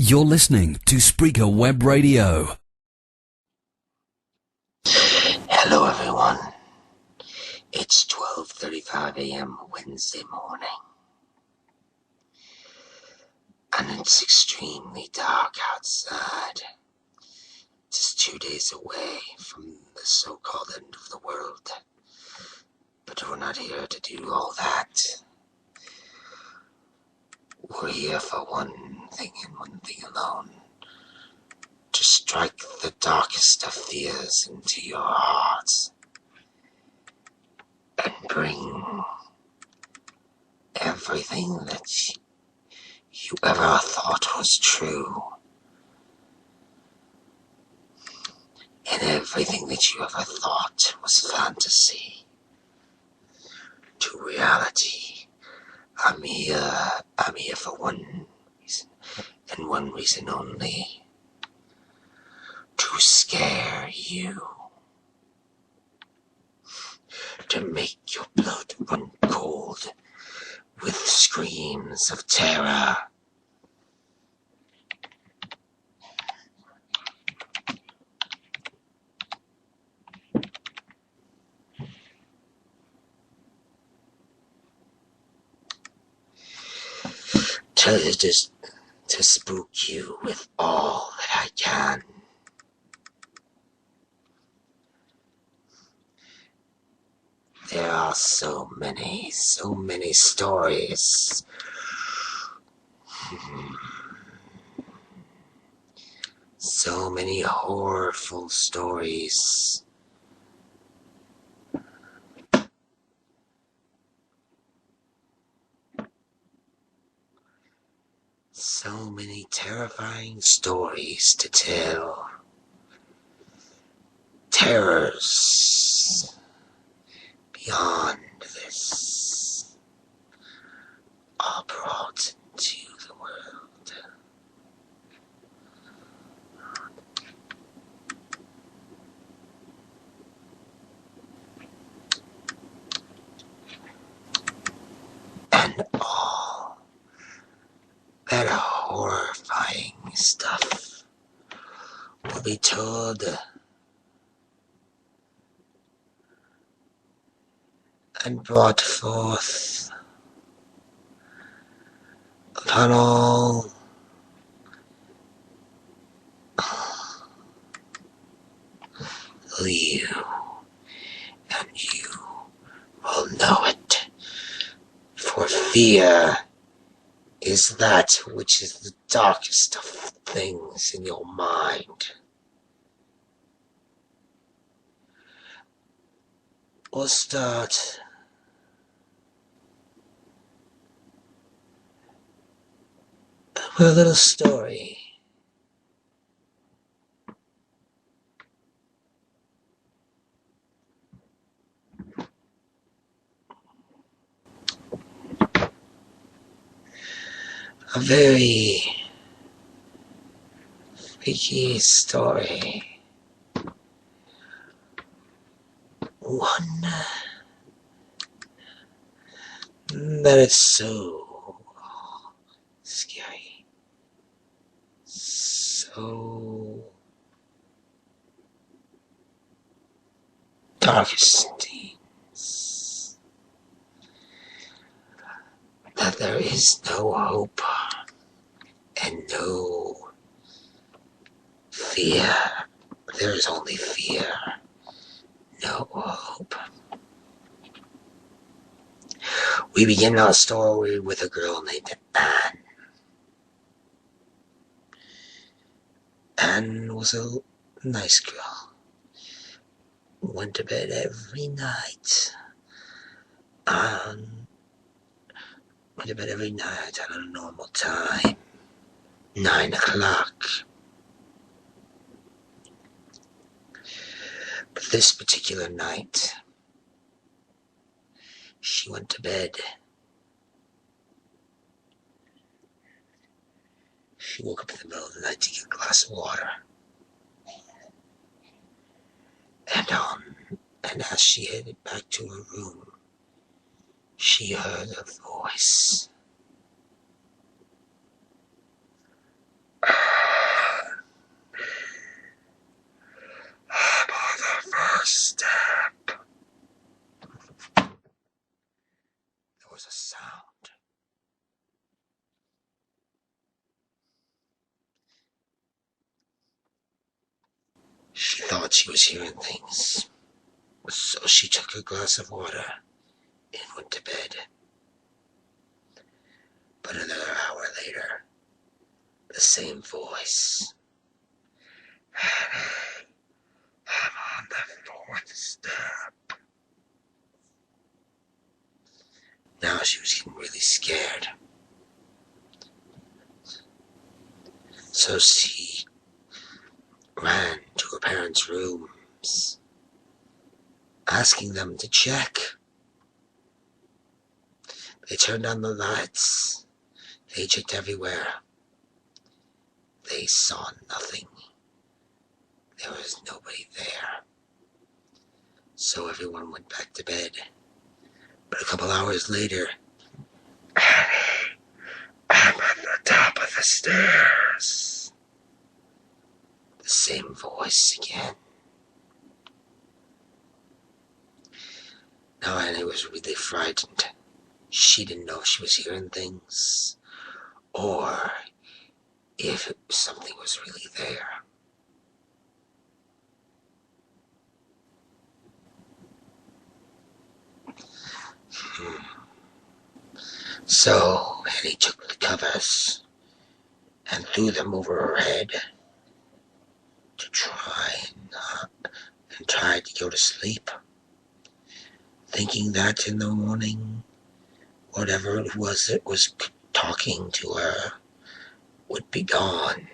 You're listening to Spreaker Web Radio. Hello everyone. It's 12:35 a.m. Wednesday morning. And it's extremely dark outside. Just 2 days away from the so-called end of the world. But we're not here to do all that. We're here for one thing and one thing alone. To strike the darkest of fears into your hearts. And bring everything that you ever thought was true. And everything that you ever thought was fantasy. To reality. I'm here for one reason, and one reason only. To scare you. To make your blood run cold with screams of terror. To spook you with all that I can. There are so many stories. So many horrorful stories. So many terrifying stories to tell. Terrors beyond this are brought into the world. And all that horrifying stuff will be told and brought forth upon all you, and you will know it, for fear is that which is the darkest of things in your mind. We'll start with a little story. A very freaky story. One that is so scary. So darkest themes. That there is no hope and no fear. There is only fear, no hope. We begin our story with a girl named Anne. Anne was a nice girl. Went to bed every night. Went to bed every night at a normal time. 9 o'clock. But this particular night, she went to bed. She woke up in the middle of the night to get a glass of water. And as she headed back to her room, she heard a voice. thought she was hearing things, so she took a glass of water and went to bed. But another hour later, the same voice. Annie, I'm on the fourth step. Now she was getting really scared. So she ran to her parents' rooms, asking them to check. They turned on the lights. They checked everywhere. They saw nothing. There was nobody there. So everyone went back to bed. But a couple hours later, Annie, I'm at the top of the stairs. The same voice again. Now Annie was really frightened. She didn't know if she was hearing things or if something was really there. So Annie took the covers and threw them over her head to try and tried to go to sleep, thinking that in the morning, whatever it was that was talking to her would be gone.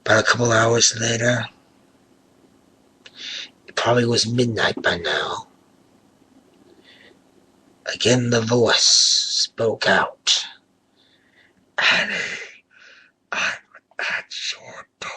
But a couple hours later, it probably was midnight by now, again the voice spoke out. Annie, I'm at your door.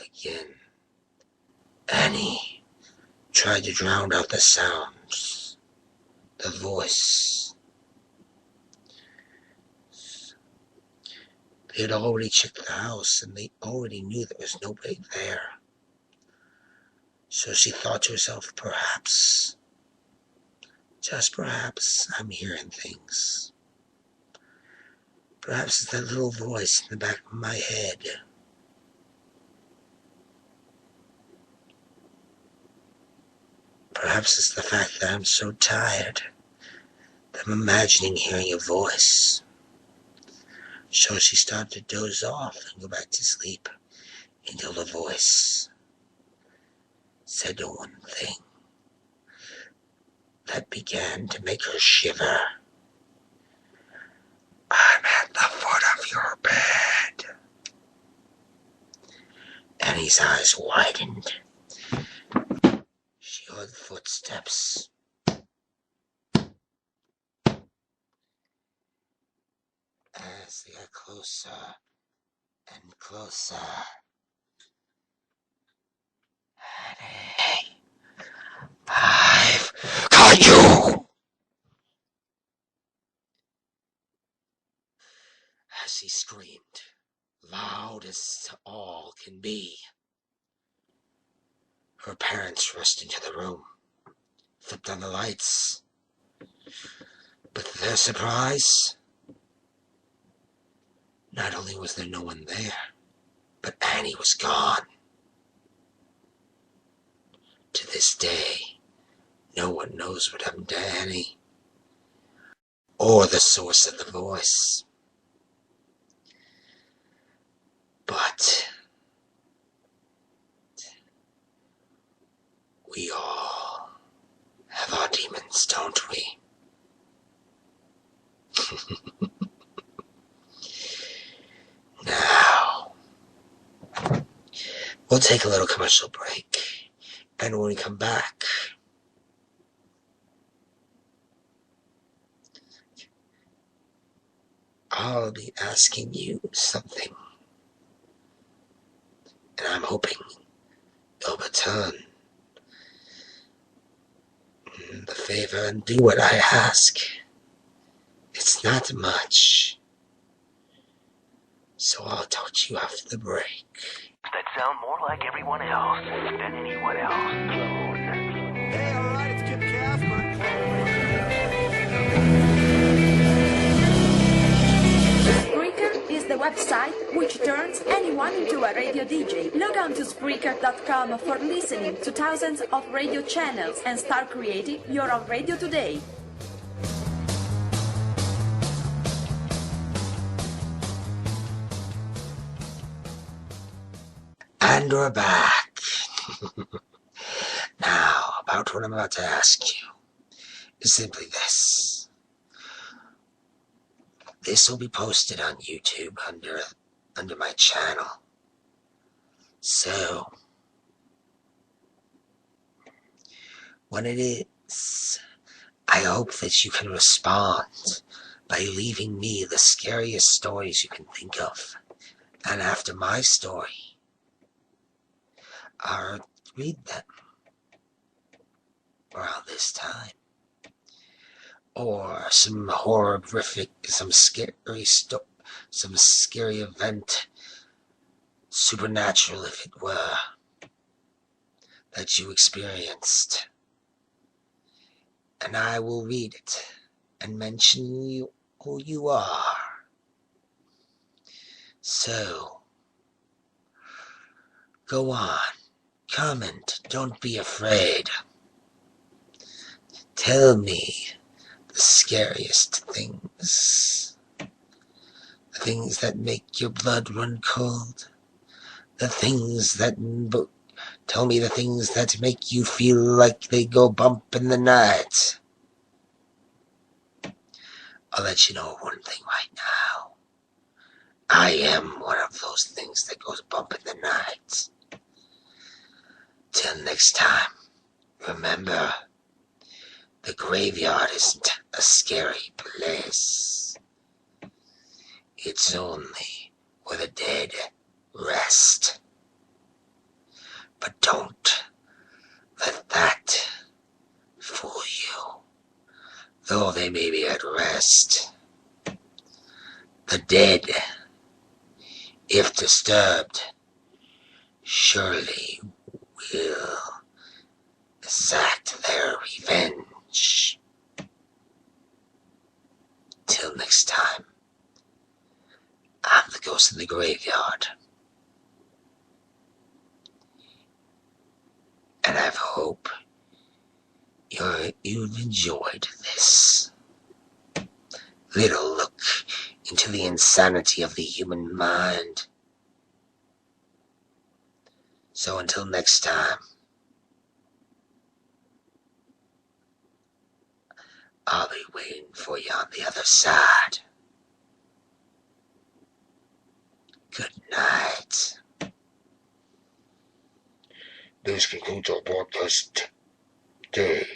Again, Annie tried to drown out the sounds, the voice. They had already checked the house and they already knew there was nobody there. So she thought to herself, perhaps, just perhaps, I'm hearing things. Perhaps it's that little voice in the back of my head. Perhaps it's the fact that I'm so tired that I'm imagining hearing a voice. So she started to doze off and go back to sleep until the voice said the one thing that began to make her shiver. I'm at the foot of your bed. Annie's eyes widened. She heard footsteps. As they got closer and closer. Annie, I've got you! As she screamed, loud as all can be. Her parents rushed into the room, flipped on the lights. But to their surprise, not only was there no one there, but Annie was gone. To this day, no one knows what happened to Annie, or the source of the voice. But we all have our demons, don't we? Now, we'll take a little commercial break, and when we come back, I'll be asking you something, and I'm hoping you'll return the favor and do what I ask. It's not much, so I'll talk to you after the break. That sound more like everyone else than anyone else. Clone. Hey, all right, it's Kip Casper. website which turns anyone into a radio DJ. Log on to Spreaker.com for listening to thousands of radio channels and start creating your own radio today. And we're back. Now, about what I'm about to ask you is simply this. This will be posted on YouTube under my channel. So, when it is, I hope that you can respond by leaving me the scariest stories you can think of. And after my story, I'll read them around this time. Or some horrific, some scary event, supernatural if it were, that you experienced. And I will read it and mention who you are. So, go on, comment, don't be afraid. Tell me the scariest things. The things that make your blood run cold. The things that tell me the things that make you feel like they go bump in the night. I'll let you know one thing right now. I am one of those things that goes bump in the night. Till next time, remember, the graveyard isn't a scary place. It's only where the dead rest. But don't let that fool you. Though they may be at rest, the dead, if disturbed, surely will exact their revenge. Till next time, I'm the ghost in the graveyard. And I hope you've enjoyed this little look into the insanity of the human mind. So until next time, I'll be waiting for you on the other side. Good night. This concludes our broadcast day.